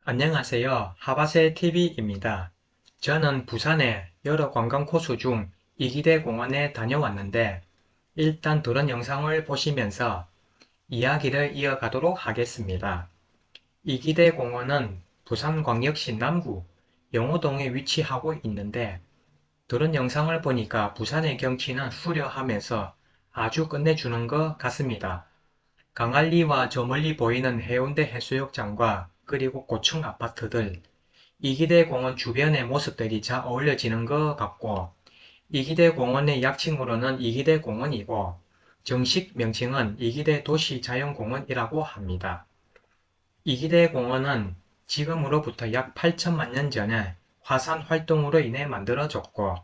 안녕하세요. 하바세 TV입니다. 저는 부산의 여러 관광 코스 중 이기대 공원에 다녀왔는데 일단 들은 영상을 보시면서 이야기를 이어가도록 하겠습니다. 이기대 공원은 부산광역시 남구 영호동에 위치하고 있는데 들은 영상을 보니까 부산의 경치는 수려하면서 아주 끝내주는 것 같습니다. 강안리와 저 멀리 보이는 해운대 해수욕장과 그리고 고층 아파트들, 이기대 공원 주변의 모습들이 잘 어울려지는 것 같고, 이기대 공원의 약칭으로는 이기대 공원이고, 정식 명칭은 이기대 도시자연공원이라고 합니다. 이기대 공원은 지금으로부터 약 8천만 년 전에 화산 활동으로 인해 만들어졌고,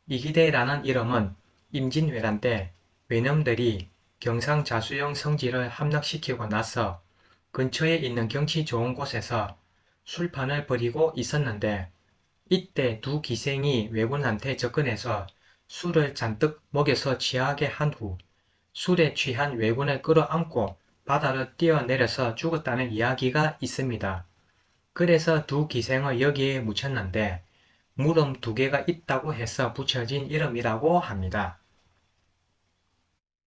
이기대라는 이름은 임진왜란 때 외놈들이 경상자수령 성지를 함락시키고 나서 근처에 있는 경치 좋은 곳에서 술판을 벌이고 있었는데 이때 두 기생이 왜군한테 접근해서 술을 잔뜩 먹여서 취하게 한 후 술에 취한 왜군을 끌어안고 바다로 뛰어내려서 죽었다는 이야기가 있습니다. 그래서 두 기생을 여기에 묻혔는데 물음 두 개가 있다고 해서 붙여진 이름이라고 합니다.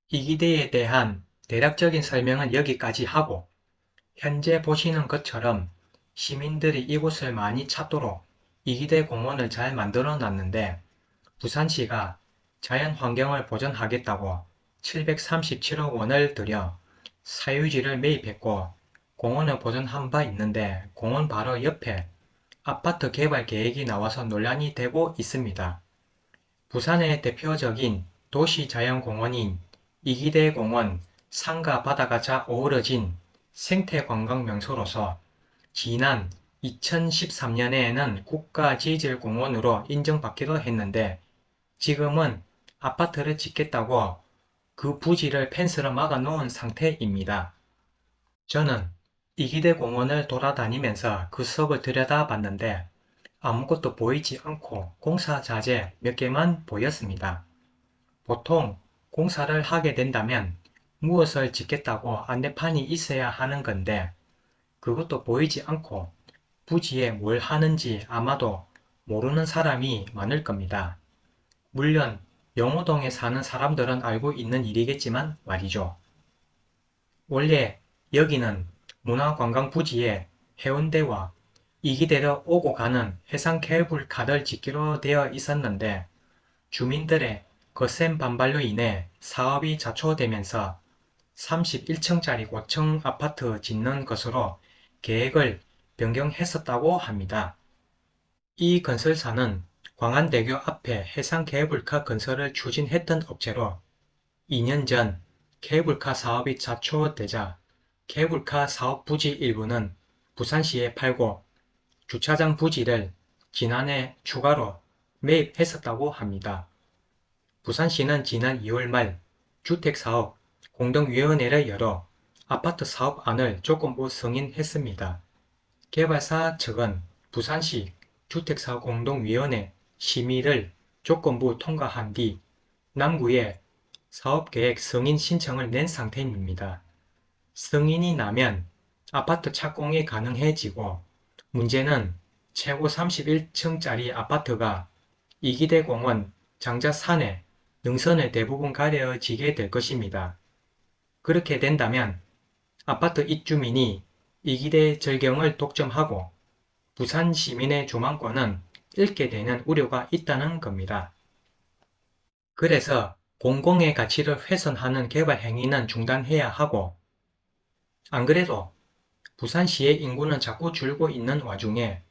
이기대에 대한 대략적인 설명은 여기까지 하고 현재 보시는 것처럼 시민들이 이곳을 많이 찾도록 이기대 공원을 잘 만들어 놨는데 부산시가 자연환경을 보존하겠다고 737억 원을 들여 사유지를 매입했고 공원을 보존한 바 있는데 공원 바로 옆에 아파트 개발 계획이 나와서 논란이 되고 있습니다. 부산의 대표적인 도시자연공원인 이기대공원 산과 바다가 잘 어우러진 생태관광명소로서 지난 2013년에는 국가지질공원으로 인정받기도 했는데 지금은 아파트를 짓겠다고 그 부지를 펜스로 막아 놓은 상태입니다. 저는 이기대 공원을 돌아다니면서 그 속을 들여다봤는데 아무것도 보이지 않고 공사 자재 몇 개만 보였습니다. 보통 공사를 하게 된다면 무엇을 짓겠다고 안내판이 있어야 하는 건데 그것도 보이지 않고 부지에 뭘 하는지 아마도 모르는 사람이 많을 겁니다. 물론 영호동에 사는 사람들은 알고 있는 일이겠지만 말이죠. 원래 여기는 문화관광부지에 해운대와 이기대로 오고 가는 해상 케이블카를 짓기로 되어 있었는데 주민들의 거센 반발로 인해 사업이 좌초되면서 31층짜리 고층 아파트 짓는 것으로 계획을 변경했었다고 합니다. 이 건설사는 광안대교 앞에 해상 케이블카 건설을 추진했던 업체로 2년 전 케이블카 사업이 좌초되자 케이블카 사업 부지 일부는 부산시에 팔고 주차장 부지를 지난해 추가로 매입했었다고 합니다. 부산시는 지난 2월 말 주택사업 공동위원회를 열어 아파트 사업안을 조건부 승인했습니다. 개발사 측은 부산시 주택사업공동위원회 심의를 조건부 통과한 뒤 남구에 사업계획 승인 신청을 낸 상태입니다. 승인이 나면 아파트 착공이 가능해지고 문제는 최고 31층짜리 아파트가 이기대 공원 장자산에 능선을 대부분 가려지게 될 것입니다. 그렇게 된다면 아파트 입주민이 이기대 절경을 독점하고 부산 시민의 조망권은 잃게 되는 우려가 있다는 겁니다. 그래서 공공의 가치를 훼손하는 개발 행위는 중단해야 하고 안 그래도 부산시의 인구는 자꾸 줄고 있는 와중에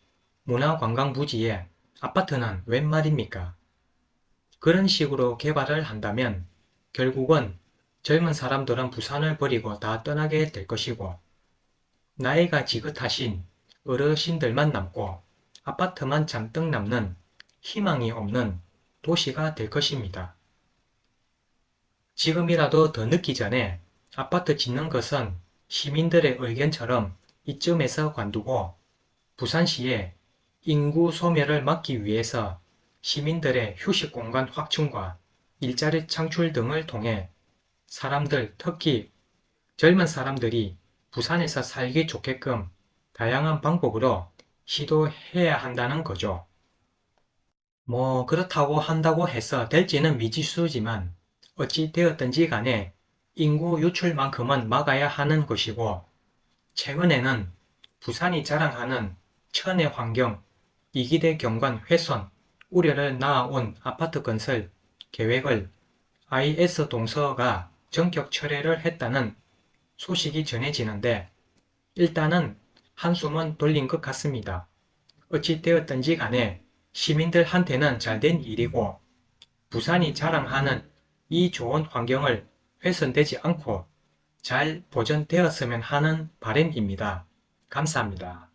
문화관광부지에 아파트는 웬 말입니까? 그런 식으로 개발을 한다면 결국은 젊은 사람들은 부산을 버리고 다 떠나게 될 것이고 나이가 지긋하신 어르신들만 남고 아파트만 잔뜩 남는 희망이 없는 도시가 될 것입니다. 지금이라도 더 늦기 전에 아파트 짓는 것은 시민들의 의견처럼 이쯤에서 관두고 부산시에 인구 소멸을 막기 위해서 시민들의 휴식공간 확충과 일자리 창출 등을 통해 사람들, 특히 젊은 사람들이 부산에서 살기 좋게끔 다양한 방법으로 시도해야 한다는 거죠. 뭐 그렇다고 한다고 해서 될지는 미지수지만 어찌 되었든지 간에 인구 유출만큼은 막아야 하는 것이고, 최근에는 부산이 자랑하는 천혜 환경, 이기대 경관 훼손 우려를 낳아온 아파트 건설 계획을 IS 동서가 전격 철회를 했다는 소식이 전해지는데, 일단은 한숨은 돌린 것 같습니다. 어찌 되었든지 간에 시민들한테는 잘된 일이고, 부산이 자랑하는 이 좋은 환경을 훼손되지 않고 잘 보존되었으면 하는 바람입니다. 감사합니다.